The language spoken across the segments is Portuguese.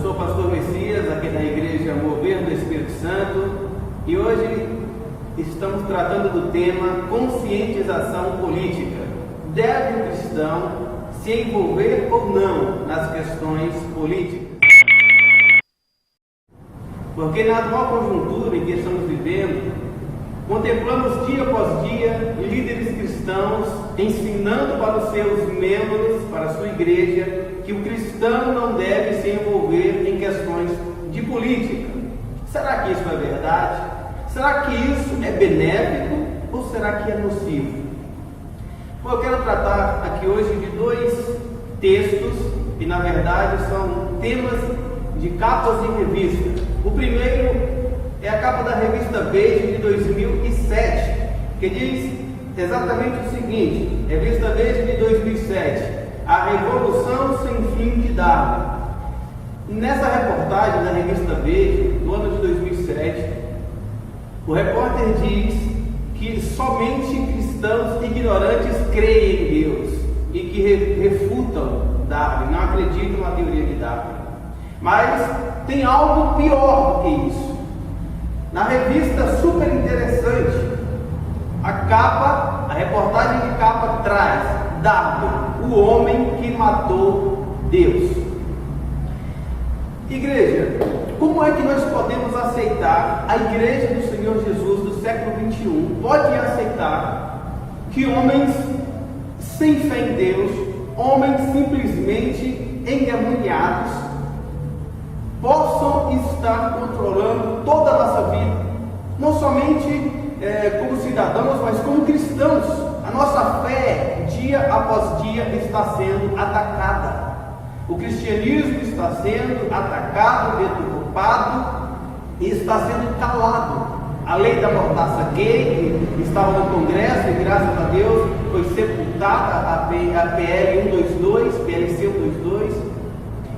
sou o pastor Messias, aqui da Igreja Mover do Espírito Santo, e hoje estamos tratando do tema conscientização política. Deve o cristão se envolver ou não nas questões políticas? Porque na atual conjuntura em que estamos vivendo, contemplamos dia após dia líderes cristãos ensinando para os seus membros, para a sua igreja, que o cristão não deve se envolver em questões de política. Será que isso é verdade? Será que isso é benéfico ou será que é nocivo? Bom, eu quero tratar aqui hoje de dois textos que na verdade são temas de capas de revista. O primeiro é a capa da revista Veja de 2007, que diz exatamente o seguinte: revista Veja de 2007, a revolução sem fim de Darwin. Nessa reportagem da revista Veja, do ano de 2007, o repórter diz que somente cristãos ignorantes creem em Deus e que refutam Darwin, não acreditam na teoria de Darwin. Mas tem algo pior do que isso. Na revista, super interessante, a reportagem de capa traz Darwin, o homem que matou Deus. Igreja, como é que nós podemos aceitar, a igreja do Senhor Jesus do século 21 pode aceitar que homens sem fé em Deus, homens simplesmente endemoniados, possam estar controlando toda a nossa vida, não somente como cidadãos, mas como cristãos? A nossa fé, dia após dia, está sendo atacada. O cristianismo está sendo atacado, deturpado e está sendo calado. A lei da mordaça gay, que estava no Congresso e graças a Deus foi sepultada, a PL 122, PLC 122,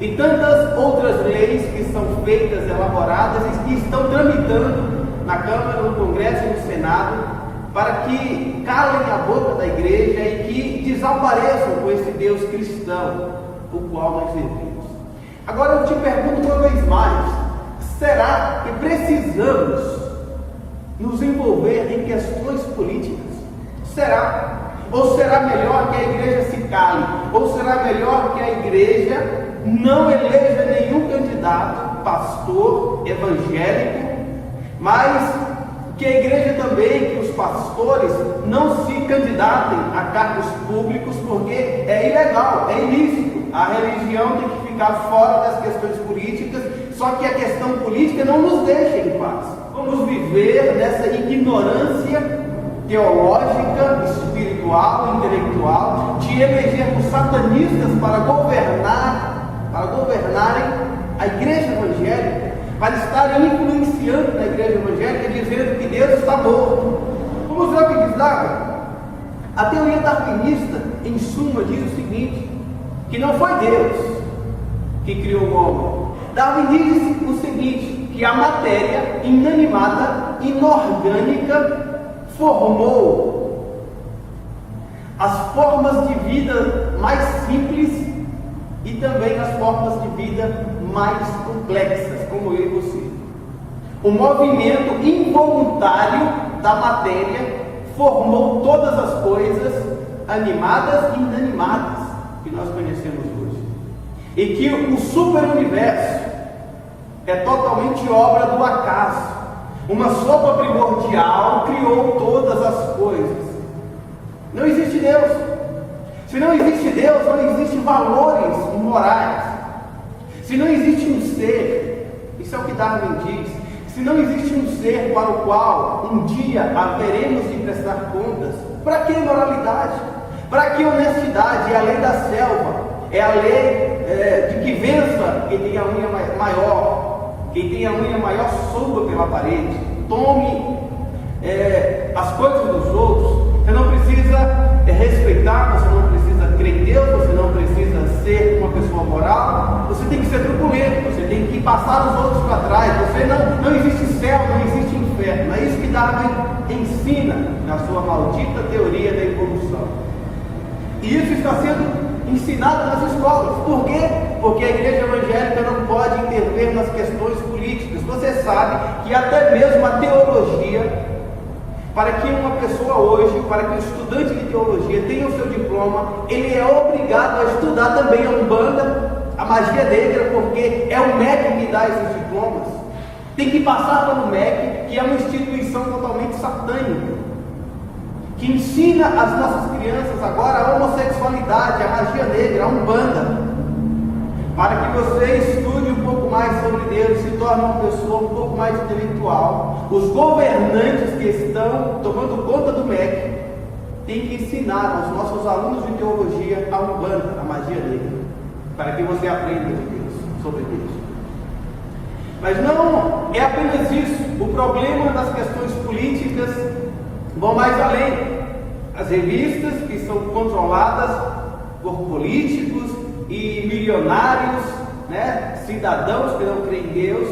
e tantas outras leis que são feitas, elaboradas e que estão tramitando na Câmara, no Congresso e no Senado, para que calem a boca da igreja e que desapareçam com esse Deus cristão, o qual nós servimos. Agora eu te pergunto uma vez mais: será que precisamos nos envolver em questões políticas? Será? Ou será melhor que a igreja se cale? Ou será melhor que a igreja não eleja nenhum candidato, pastor, evangélico, mas que a igreja também, que os pastores não se candidatem a cargos públicos, porque é ilegal, é ilícito. A religião tem que ficar fora das questões políticas, só que a questão política não nos deixa em paz. Vamos viver nessa ignorância teológica, espiritual, intelectual, de elegermos satanistas para governarem a igreja evangélica, para estarem influenciando na igreja evangélica, dizendo que Deus está morto. Vamos ver o que diz Darwin. A teoria darwinista, em suma, diz o seguinte: que não foi Deus que criou o homem. Darwin diz o seguinte: que a matéria inanimada, inorgânica, formou as formas de vida mais simples e também as formas de vida mais complexas, como eu e você. O movimento involuntário da matéria formou todas as coisas, animadas e inanimadas, que nós conhecemos hoje. E que o superuniverso é totalmente obra do acaso. Uma sopa primordial criou todas as coisas. Não existe Deus. Se não existe Deus, não existem valores morais. Se não existe um ser, isso é o que Darwin diz, se não existe um ser para o qual um dia haveremos de prestar contas, para que moralidade? Para que honestidade? É a lei da selva, é a lei de que vença quem tem a unha maior, quem tem a unha maior suba pela parede, tome as coisas dos outros. Você não precisa respeitar, você não precisa crer em Deus, você não precisa ser uma pessoa moral, você tem que ser truculento, você tem que passar os outros para trás. Você não existe céu, não existe inferno. É isso que Darwin ensina na sua maldita teoria da evolução. E isso está sendo ensinado nas escolas. Por quê? porque a igreja evangélica não pode intervir nas questões políticas. Você sabe que até mesmo a teologia, para que uma pessoa hoje, para que um estudante de teologia tenha o seu diploma, ele é obrigado a estudar também a Umbanda, a magia negra, porque é o MEC que dá esses diplomas. Tem que passar pelo MEC, que é uma instituição totalmente satânica, que ensina às nossas crianças agora a homossexualidade, a magia negra, a Umbanda, para que você estude um pouco mais sobre Deus e se torne uma pessoa um pouco mais intelectual. Os governantes que estão tomando conta do MEC têm que ensinar aos nossos alunos de teologia a Umbanda, a magia negra, para que você aprenda de Deus, sobre Deus. Mas não é apenas isso. O problema das questões políticas vão mais além. As revistas que são controladas por políticos e milionários, cidadãos que não creem em Deus,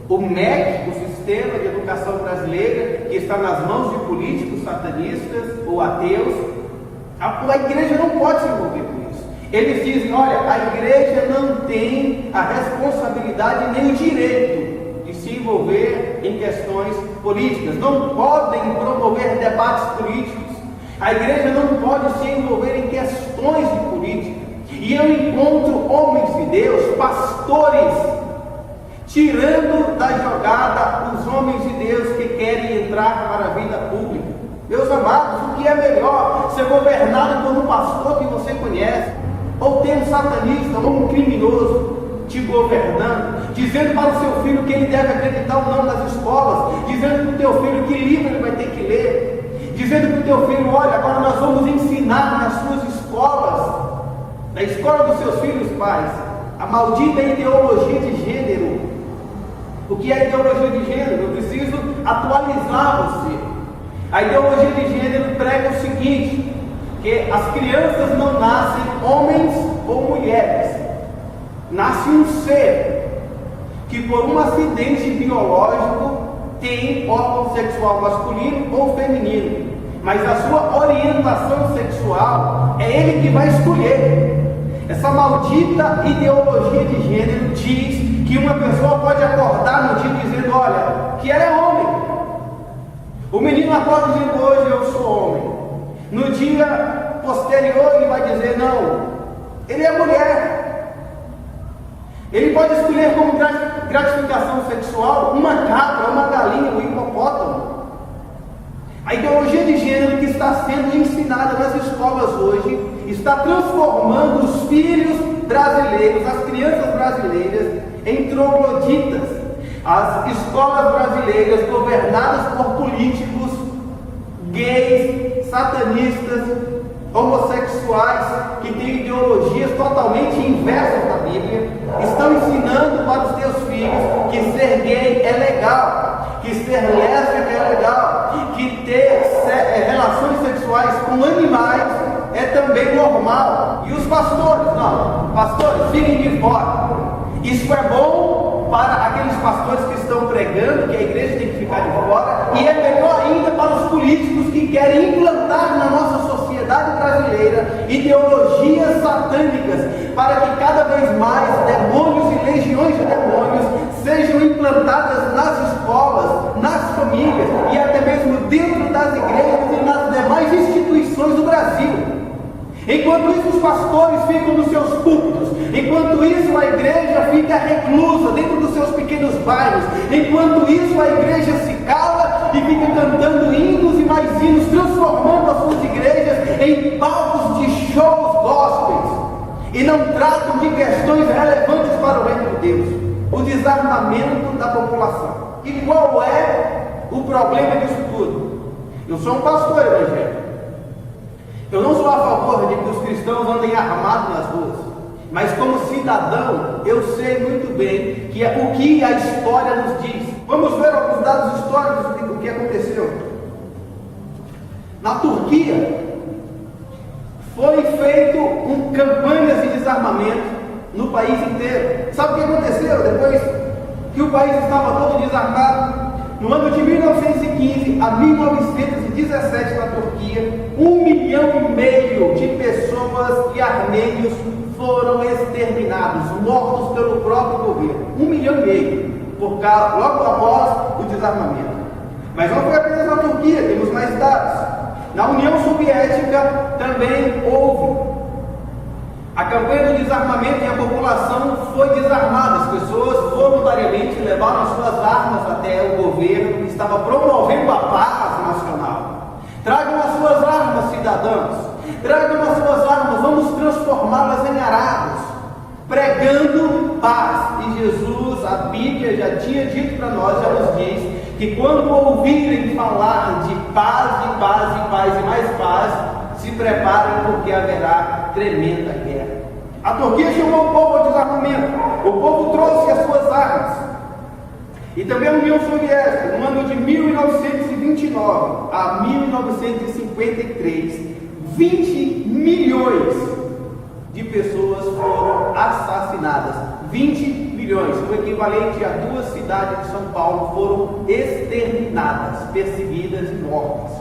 o MEC, o Sistema de Educação Brasileira, que está nas mãos de políticos satanistas ou ateus, a igreja não pode se envolver com isso. Eles dizem: olha, a igreja não tem a responsabilidade nem o direito de se envolver em questões políticas, não podem promover debates políticos, a igreja não pode se envolver em questões de política. E eu encontro homens de Deus, pastores, tirando da jogada os homens de Deus que querem entrar para a vida pública. Meus amados, o que é melhor? Ser governado por um pastor que você conhece, ou ter um satanista ou um criminoso te governando, dizendo para o seu filho que ele deve acreditar ou não nas escolas, dizendo para o teu filho que livro ele vai ter que ler, dizendo para o teu filho: olha, agora nós vamos ensinar nas suas escolas, na escola dos seus filhos, pais, a maldita ideologia de gênero. O que é ideologia de gênero? Eu preciso atualizar você. A ideologia de gênero prega o seguinte: que as crianças não nascem homens ou mulheres, nasce um ser que por um acidente biológico tem órgão sexual masculino ou feminino, mas a sua orientação sexual é ele que vai escolher. Essa maldita ideologia de gênero diz que uma pessoa pode acordar no dia dizendo: olha, que ela é homem. O menino acorda dizendo: hoje eu sou homem. No dia posterior ele vai dizer: não, ele é mulher. Ele pode escolher como gratificação sexual uma cabra, uma galinha, um hipopótamo. A ideologia de gênero que está sendo ensinada nas escolas hoje está transformando os filhos brasileiros, as crianças brasileiras, em trogloditas. As escolas brasileiras governadas por políticos gays, satanistas, homossexuais, que têm ideologias totalmente inversas da Bíblia, estão ensinando para os teus filhos que ser gay é legal, que ser lésbica é legal, que ter relações sexuais com animais é também normal. E os pastores, não, pastores, fiquem de fora. Isso é bom para aqueles pastores que estão pregando que a igreja tem que ficar de fora, e é melhor ainda para os políticos que querem implantar na nossa sociedade brasileira ideologias satânicas, para que cada vez mais demônios e legiões de demônios sejam implantadas nas escolas, nas famílias e até mesmo dentro das igrejas e nas demais instituições do Brasil. Enquanto isso, os pastores ficam nos seus púlpitos. Enquanto isso, a igreja fica reclusa dentro dos seus pequenos bairros. Enquanto isso, a igreja se cala e fica cantando hinos e mais hinos, transformando as suas igrejas em palcos de shows gospels, e não tratam de questões relevantes para o reino de Deus. O desarmamento da população. E qual é o problema disso tudo? Eu sou um pastor evangélico. Eu não sou a favor de que os cristãos andem armados nas ruas, mas como cidadão, eu sei muito bem que é o que a história nos diz. Vamos ver alguns dados históricos do que aconteceu. Na Turquia, foi feito campanhas de desarmamento no país inteiro. Sabe o que aconteceu depois que o país estava todo desarmado? No ano de 1915 a 1917, na Turquia, 1,5 milhão de pessoas pessoas e armênios foram exterminados, mortos pelo próprio governo. 1,5 milhão, logo após o desarmamento. Mas não foi apenas na Turquia, temos mais dados. Na União Soviética também houve. A campanha do desarmamento e a população foi desarmada. As pessoas voluntariamente levaram as suas armas até o governo que estava promovendo a paz nacional. Tragam as suas armas, cidadãos. Tragam as suas armas, vamos transformá-las em arados, pregando paz. E Jesus, a Bíblia já tinha dito para nós, já nos diz, que quando ouvirem falar de paz, de paz, de paz e mais paz, se preparem porque haverá tremenda guerra. A Turquia chamou o povo ao desarmamento, o povo trouxe as suas armas. E também a União Soviética, no ano de 1929 a 1953, 20 milhões de pessoas foram assassinadas. 20 milhões, o equivalente a 2 cidades de São Paulo, foram exterminadas, perseguidas e mortas.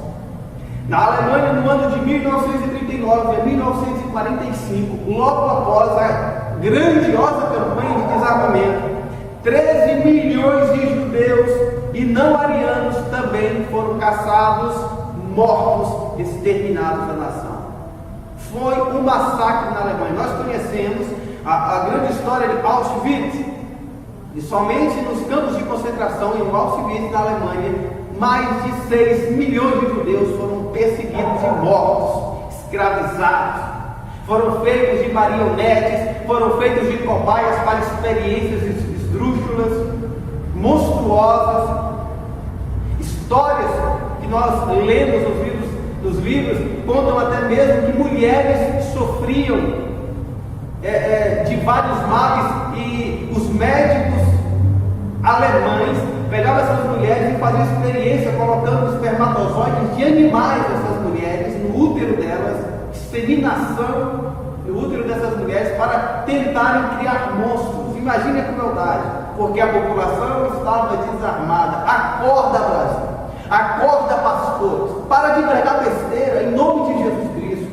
Na Alemanha, no ano de 1939 a 1945, logo após a grandiosa campanha de desarmamento, 13 milhões de judeus e não arianos também foram caçados, mortos, exterminados da nação. Foi um massacre na Alemanha. Nós conhecemos a grande história de Auschwitz, e somente nos campos de concentração em Auschwitz, na Alemanha, mais de 6 milhões de judeus foram perseguidos e mortos, escravizados. Foram feitos de marionetes, foram feitos de cobaias para experiências esdrúxulas, monstruosas. Histórias que nós lemos nos livros contam até mesmo que mulheres sofriam de vários males, e os médicos alemães pegavam essas mulheres e faziam experiência colocando espermatozoides de animais dessas mulheres no útero delas, inseminação no útero dessas mulheres para tentarem criar monstros. Imagine a crueldade, porque a população estava desarmada. Acorda, Brasil, acorda, pastores, para de pregar besteira em nome de Jesus Cristo.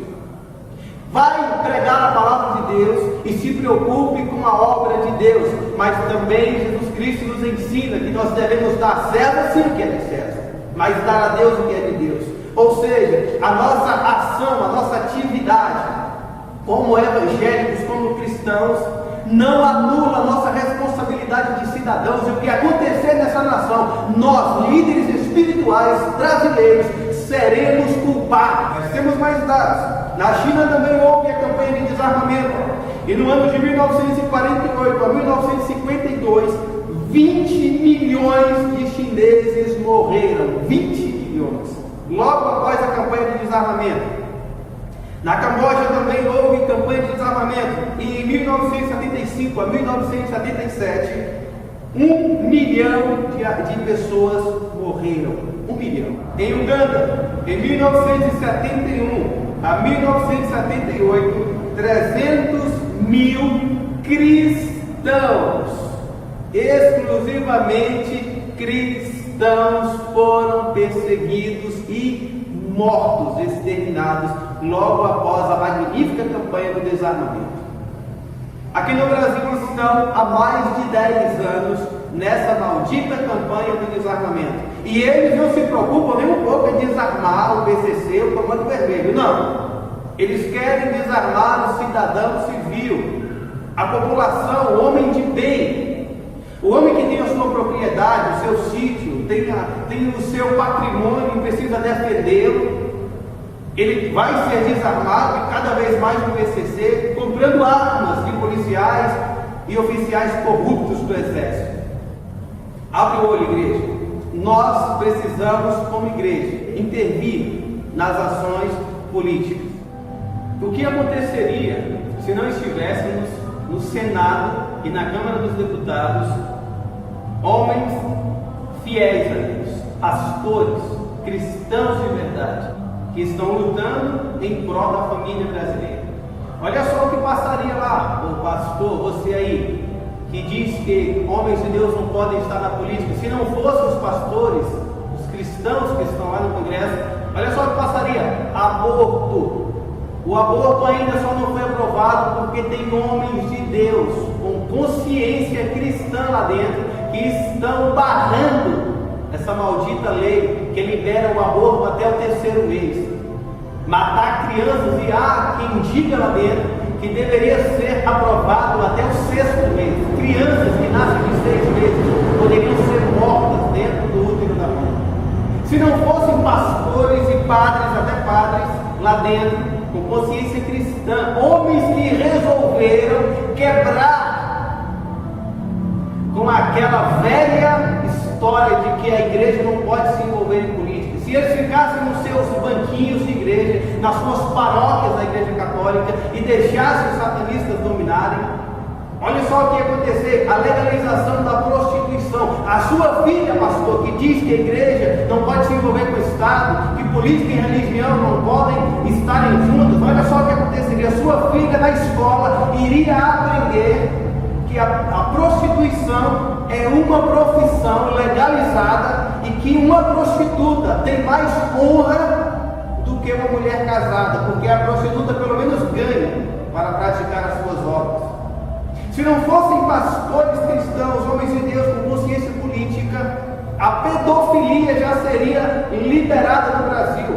Vai pregar a palavra de Deus e se preocupe com a obra de Deus. Mas também Jesus Cristo nos ensina que nós devemos dar a César sim o que é de César, mas dar a Deus o que é de Deus. Ou seja, a nossa ação, a nossa atividade como evangélicos, como cristãos, não anula a nossa responsabilidade de cidadãos. E o que acontecer nessa nação, nós, líderes espirituais brasileiros, seremos culpados. Nós temos mais dados. Na China também houve a campanha de desarmamento, e no ano de 1948 a 1952, 20 milhões de chineses morreram. 20 milhões, logo após a campanha de desarmamento. Na Camboja também houve campanha de desarmamento, e em 1975 a 1977, 1 milhão de pessoas morreram. 1 milhão. Em Uganda, em 1971 a 1978, 300 mil cristãos, exclusivamente cristãos, foram perseguidos e mortos, exterminados, logo após a magnífica campanha do desarmamento. Aqui no Brasil estão há mais de 10 anos nessa maldita campanha do desarmamento. E eles não se preocupam nem um pouco em desarmar o PCC, o Comando Vermelho. Não. Eles querem desarmar o cidadão civil, a população, o homem de bem. O homem que tem a sua propriedade, o seu sítio, tem o seu patrimônio e precisa defendê-lo. Ele vai ser desarmado e cada vez mais no PCC, comprando armas de policiais e oficiais corruptos do exército. Abre o olho, igreja. Nós precisamos, como igreja, intervir nas ações políticas. O que aconteceria se não estivéssemos no Senado e na Câmara dos Deputados homens fiéis a Deus, pastores, cristãos de verdade, que estão lutando em prol da família brasileira? Olha só o que passaria lá, o pastor, você aí, que diz que homens de Deus não podem estar na política. Se não fossem os pastores, os cristãos que estão lá no Congresso, olha só o que passaria: aborto, O aborto ainda só não foi aprovado porque tem homens de Deus com consciência cristã lá dentro que estão barrando essa maldita lei que libera o aborto até o 3º mês. Matar crianças, e há quem diga lá dentro que deveria ser aprovado até o 6º mês. Crianças que nascem de 6 meses poderiam ser mortas dentro do útero da mãe. Se não fossem pastores e padres, até padres, lá dentro, com consciência cristã, homens que resolveram quebrar com aquela velha história de que a igreja não pode se envolver em política. Se eles ficassem nos seus banquinhos de igreja, nas suas paróquias da igreja católica e deixassem os satanistas dominarem, olha só o que ia acontecer: a legalização da prostituição. A sua filha, pastor, que diz que a igreja não pode se envolver com o Estado, que política e religião não podem estarem juntas, olha só o que aconteceria: a sua filha na escola iria aprender que a prostituição é uma profissão legalizada e que uma prostituta tem mais honra do que uma mulher casada, porque a prostituta pelo menos ganha para praticar as suas obras. Se não fossem pastores cristãos, homens de Deus com consciência política, a pedofilia já seria liberada no Brasil.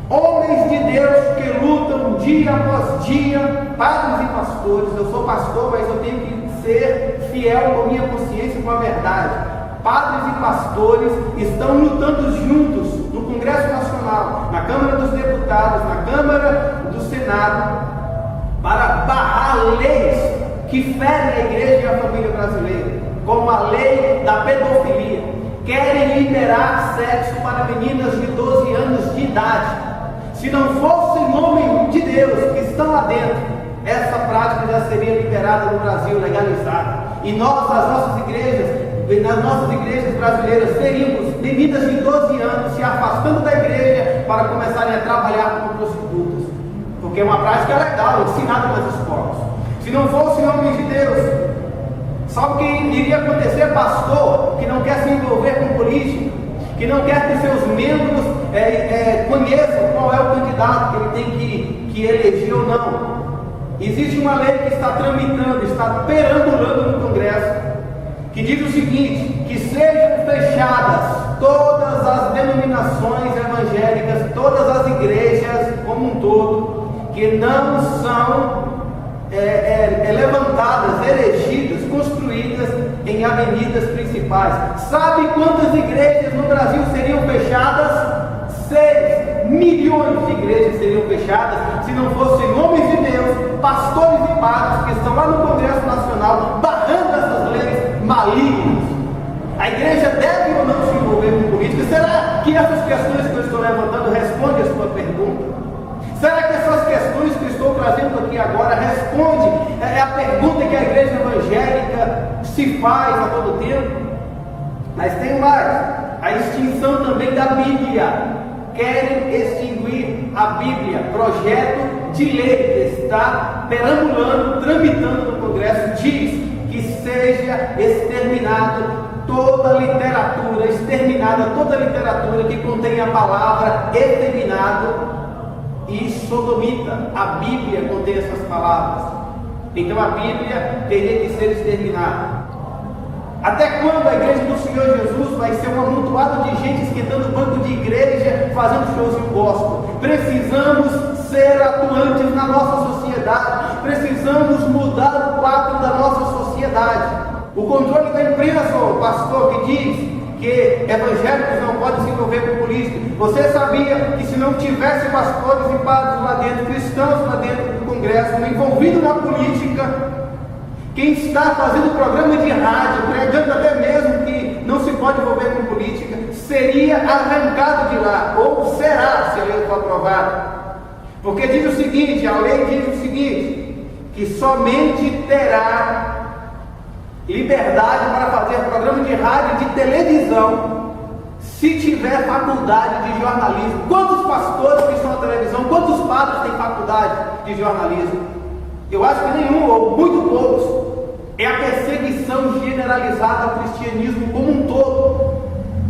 Homens de Deus que lutam dia após dia, padres e pastores. Eu sou pastor, mas eu tenho que ser fiel com a minha consciência e com a verdade. Padres e pastores estão lutando juntos no Congresso Nacional, na Câmara dos Deputados, na Câmara do Senado, para barrar leis que ferem a igreja e a família brasileira, como a lei da pedofilia. Querem liberar sexo para meninas de 12 anos de idade. Se não fossem homens de Deus que estão lá dentro, essa prática já seria liberada no Brasil, legalizada. E nós, nas nossas igrejas brasileiras, teríamos meninas de 12 anos se afastando da igreja para começarem a trabalhar como prostitutas, porque é uma prática legal, ensinada nas escolas. Se não fossem homens de Deus, sabe o que iria acontecer? Pastor que não quer se envolver com política, que não quer que seus membros conheçam qual é o candidato que ele tem que eleger ou não. Existe uma lei que está tramitando, está perambulando no Congresso, que diz o seguinte: que sejam fechadas todas as denominações evangélicas, todas as igrejas como um todo, que não são levantadas, erigidas, construídas em avenidas principais. Sabe quantas igrejas no Brasil seriam fechadas? 6 milhões de igrejas seriam fechadas se não fossem homens de Deus, pastores e padres que estão lá no Congresso Nacional barrando essas leis malignas. A igreja deve ou não se envolver com política? Será que essas questões que eu estou levantando respondem a sua pergunta? Será que essas questões que eu estou trazendo aqui agora respondem a pergunta que a igreja evangélica se faz a todo tempo? Mas tem mais: a extinção também da Bíblia. Querem extinguir a Bíblia. Projeto de lei que está perambulando, tramitando no Congresso, diz que seja exterminada toda literatura que contém a palavra efeminado e sodomita. A Bíblia contém essas palavras. Então a Bíblia teria que ser exterminada. Até quando a igreja do Senhor Jesus vai ser um amontoado de gente esquentando banco de igreja, fazendo shows de gospel? Precisamos ser atuantes na nossa sociedade. Precisamos mudar o quadro da nossa sociedade. O controle da imprensa, o pastor que diz que evangélicos não podem se envolver com política. Você sabia que se não tivesse pastores e padres lá dentro, cristãos lá dentro do Congresso, envolvidos na política, quem está fazendo programa de rádio, pregando até mesmo que não se pode envolver com política, seria arrancado de lá, ou será, se a lei for aprovada. Porque diz o seguinte, a lei diz o seguinte, que somente terá liberdade para fazer programa de rádio e de televisão se tiver faculdade de jornalismo. Quantos pastores que estão na televisão, quantos padres têm faculdade de jornalismo? Eu acho que nenhum, ou muito poucos. É a perseguição generalizada ao cristianismo como um todo.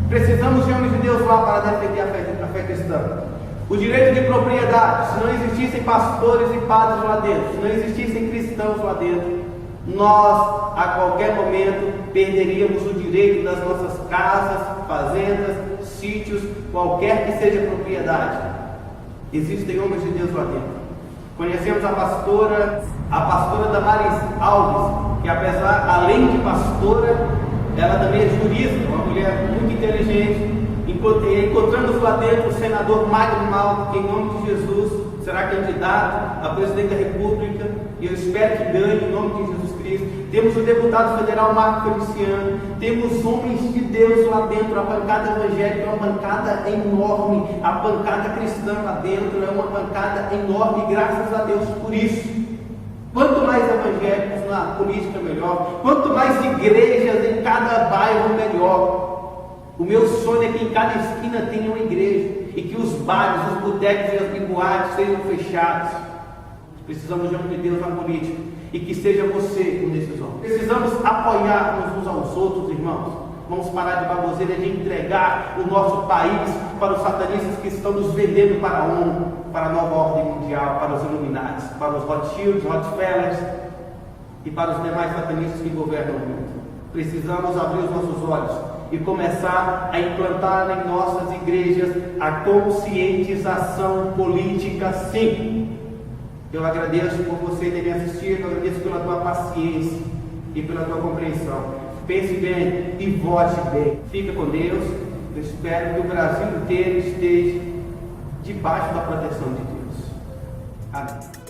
Precisamos de homens de Deus lá para defender a fé cristã. O direito de propriedade, se não existissem pastores e padres lá dentro, se não existissem cristãos lá dentro, nós a qualquer momento perderíamos o direito das nossas casas, fazendas, sítios, qualquer que seja a propriedade. Existem homens de Deus lá dentro. Conhecemos a pastora Damaris Alves, que apesar, além de pastora, ela também é jurista, uma mulher muito inteligente. Encontramos lá dentro o senador Magno Malta, que em nome de Jesus será candidato a presidente da República, e eu espero que ganhe em nome de Jesus Cristo. Temos o deputado federal Marco Feliciano, temos homens de Deus lá dentro. A bancada evangélica é uma bancada enorme, a bancada cristã lá dentro é uma bancada enorme, graças a Deus por isso. Quanto mais evangélicos na política, melhor. Quanto mais igrejas em cada bairro, melhor. O meu sonho é que em cada esquina tenha uma igreja e que os bares, os botecos e as boates sejam fechados. Precisamos de homem de Deus na política e que seja você um desses homens. Precisamos apoiar uns aos outros, irmãos. Vamos parar de baboseira de entregar o nosso país para os satanistas que estão nos vendendo para a ONU, para a nova ordem mundial, para os Illuminati, para os Rothschilds, Rockefellers e para os demais satanistas que governam o mundo. Precisamos abrir os nossos olhos e começar a implantar em nossas igrejas a conscientização política, sim. Eu agradeço por você ter me assistido, eu agradeço pela tua paciência e pela tua compreensão. Pense bem e vote bem. Fica com Deus. Eu espero que o Brasil inteiro esteja debaixo da proteção de Deus. Amém.